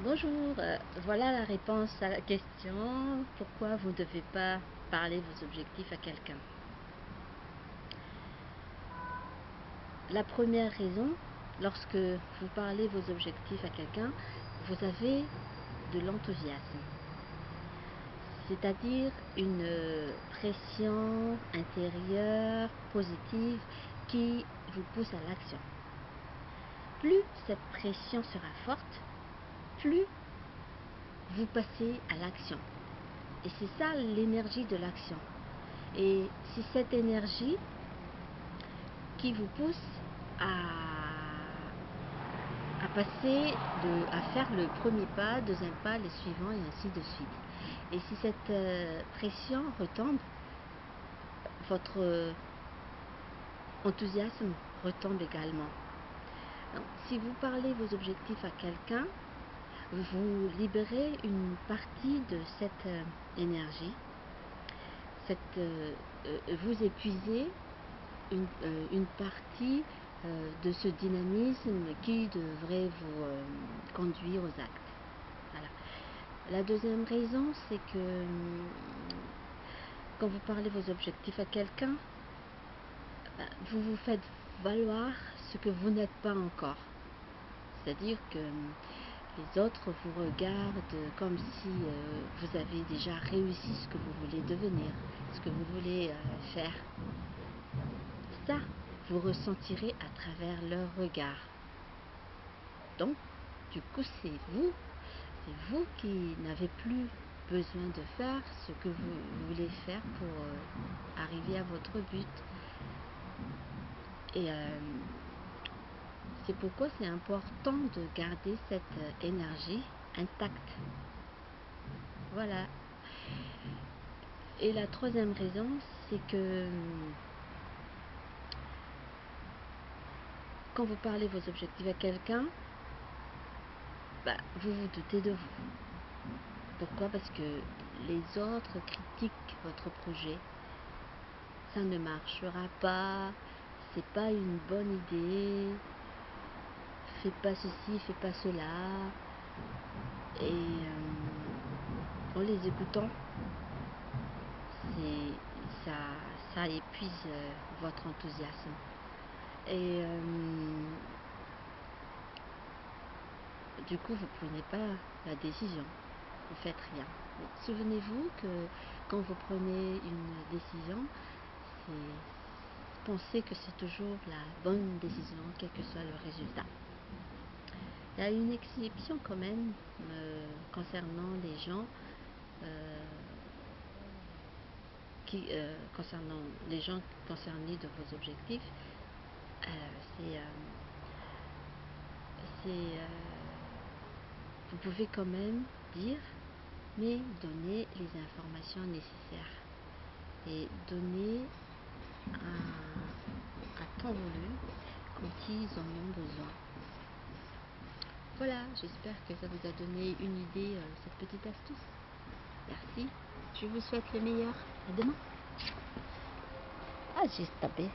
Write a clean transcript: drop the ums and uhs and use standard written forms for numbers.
Bonjour, voilà la réponse à la question pourquoi vous ne devez pas parler vos objectifs à quelqu'un. La première raison, lorsque vous parlez vos objectifs à quelqu'un, vous avez de l'enthousiasme, c'est-à-dire une pression intérieure positive qui vous pousse à l'action. Plus cette pression sera forte, plus vous passez à l'action. Et c'est ça l'énergie de l'action. Et c'est cette énergie qui vous pousse à passer, à faire le premier pas, deuxième pas, le suivant et ainsi de suite. Et si cette pression retombe, votre enthousiasme retombe également. Donc, si vous parlez vos objectifs à quelqu'un, vous libérez une partie de cette énergie, vous épuisez une partie de ce dynamisme qui devrait vous conduire aux actes. Voilà. La deuxième raison, c'est que quand vous parlez vos objectifs à quelqu'un, vous vous faites valoir ce que vous n'êtes pas encore. C'est-à-dire que les autres vous regardent comme si vous avez déjà réussi ce que vous voulez devenir, ce que vous voulez faire. Ça, vous ressentirez à travers leur regard. Donc, du coup, c'est vous qui n'avez plus besoin de faire ce que vous voulez faire pour arriver à votre but. Et c'est pourquoi c'est important de garder cette énergie intacte. Voilà. Et la troisième raison, c'est que quand vous parlez vos objectifs à quelqu'un, vous vous doutez de vous. Pourquoi? Parce que les autres critiquent votre projet. Ça ne marchera pas, c'est pas une bonne idée, fais pas ceci, fais pas cela. Et en les écoutant, ça épuise votre enthousiasme. Et du coup, vous ne prenez pas la décision, vous faites rien. Souvenez-vous que quand vous prenez une décision, pensez que c'est toujours la bonne décision, quel que soit le résultat. Il y a une exception quand même concernant les gens concernant les gens concernés de vos objectifs. Vous pouvez quand même dire, mais donner les informations nécessaires et donner à temps voulu quand ils en ont besoin. Voilà, j'espère que ça vous a donné une idée, cette petite astuce. Merci, je vous souhaite le meilleur. À demain. Ah, j'ai tapé.